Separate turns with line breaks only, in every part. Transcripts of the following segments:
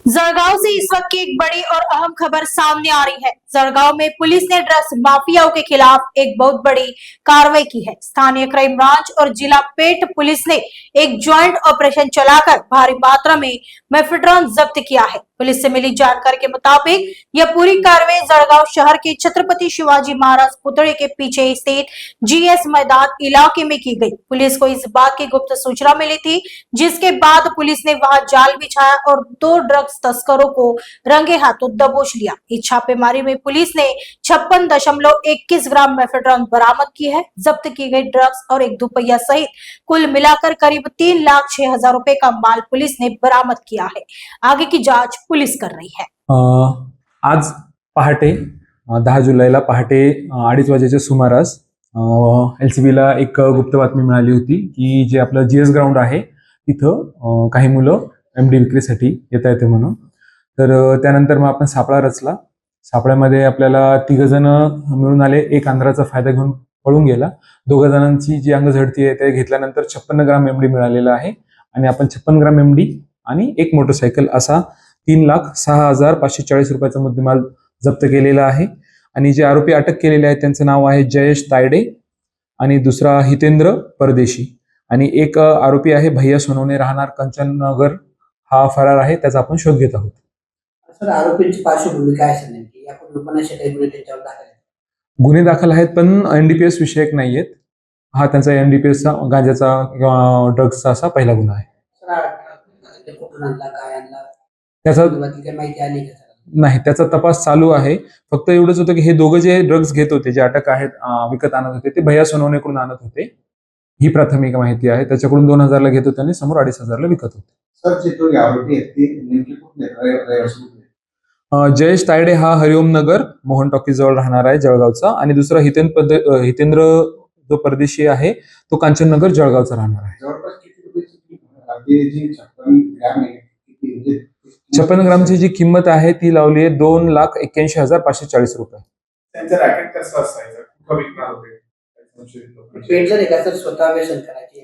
जळगांव से इस वक्त की एक बड़ी और अहम खबर सामने आ रही है। जळगांव में पुलिस ने ड्रग्स माफियाओं के खिलाफ एक बहुत बड़ी कार्रवाई की है। स्थानीय क्राइम ब्रांच और जिला पेट पुलिस ने एक ज्वाइंट ऑपरेशन चलाकर भारी मात्रा में मेफेड्रॉन जब्त किया है। पुलिस से मिली जानकारी के मुताबिक यह पूरी कार्रवाई जळगांव शहर के छत्रपति शिवाजी महाराज पुतळे के पीछे स्थित जीएस मैदान इलाके में की गई। पुलिस को इस बात की गुप्त सूचना मिली थी, जिसके बाद पुलिस ने वहां जाल बिछाया और 2 ड्रग्स तस्करों को रंगे हाथों दबोच लिया। इस छापेमारी में पुलिस ने 56.21 ग्राम मेफेड्रॉन बरामद की है। जब्त की गई ड्रग्स और एक दुपहिया सहित कुल मिलाकर करीब 3,06,000 रुपए का माल पुलिस ने बरामद किया है। आगे की जांच पुलिस कर रही है।
आज पहाटे 10 जुलैला पहाटे 2:30 वाजेच्या सुमारास LCBला एक गुप्त बातमी मिळाली होती की जे आपलं GS ग्राउंड आहे तिथं काही मुलं MD विक्रीसाठी येता येते म्हणून। तर त्यानंतर मग आपण सापळा रचला। सापळ्यामध्ये आपल्याला 3 जण मिळून आले। एक आंध्राचा फायदा घेऊन पळून गेला। 2 जणांची जी अंगझडती आहे ते घेतल्यानंतर 56 ग्राम MD मिळालेला आहे आणि आपण 56 ग्राम MD आणि एक मोटरसायकल असा 3,06,540 रुपयाचा मुद्देमाल जप्त केलेला आहे। आणि जे आरोपी अटक केलेले आहेत त्यांचं नाव आहे जयेश तायडे आणि दुसरा हितेंद्र परदेशी आणि एक आरोपी आहे भैया सोनवणे राहणार कंचननगर, हा फरार आहे, त्याचा आपण शोध घेत आहोत।
सर, आरोपींची पार्श्वभूमी काय असेल नेमकी? या कुटुंबाशी गुन्हे त्यांच्यावर दाखल आहेत?
गुन्हे दाखल आहेत पण NDPS विषयक नाहीयेत। हा त्यांचा NDPSचा गांजाचा किंवा ड्रग्सचा असा पहिला गुन्हा आहे।
सर, कुठून आणला, काय आणला,
त्याचा
काही माहिती आली का?
नाही, त्याचा तपास चालू आहे। फक्त एवढंच होतं की हे दोघं जे ड्रग्स घेत होते, जे अटक आहेत विकत आणत होते, ते भैया सोनवणेकडून आणत होते, ही प्राथमिक माहिती आहे। त्याच्याकडून 2,000 ला घेत होते आणि समोर 2,500 ला विकत होते।
सर, जे तो आरोपी आहेत ते नेमके कुठले?
जयेश तायडे हा हरिओम नगर मोहन टॉकीज जवळ राहणार आहे जळगावचा आणि दुसरा हितेंद्र जो परदेशी आहे तो कांचननगर जळगावचा राहणार आहे।
जवळपास किती रुपयाची जी 56 ग्रॅम आहे, किती
56 ग्रामची जी किंमत आहे ती लावली आहे 2,81,540 रुपये।
त्यांचं रॅकेट कसं असायचं, कुठं विकणार होते?
पेडलर आहे का सर, स्वतः व्यसन करायची?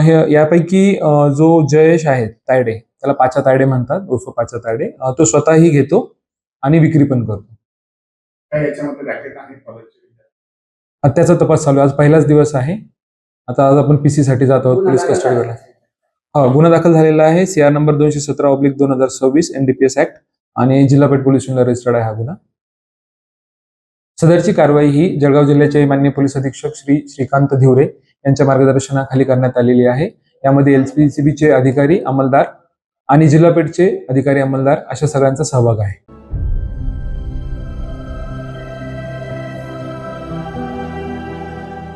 हे यापैकी जो जयेश आहे तायडे, त्याला पाचा तायडे म्हणतात, उर्फ पाचा तायडे, तो स्वतःही घेतो आणि विक्री पण करतो।
काय याच्यामध्ये रॅकेट आहे कॉलेजचे?
त्याचा तपास चालू आहे। आज पहिलाच दिवस आहे। आता आज आपण PC साठी जात आहोत पोलीस कस्टडीवर। गुन्हा दाखल झालेला आहे CR नंबर 217/2026 NDPS ऍक्ट आणि जिल्हा पेठ पोलीस स्टेशनला रजिस्टर्ड आहे हा गुन्हा। सदरची कारवाई ही जळगाव जिल्ह्याचे माननीय पोलीस अधीक्षक श्री श्रीकांत धिवरे यांच्या मार्गदर्शनाखाली करण्यात आलेली आहे। यामध्ये LCBचे अधिकारी, अंमलदार आणि जिल्हा पेठचे अधिकारी, अंमलदार अशा सगळ्यांचा सहभाग आहे।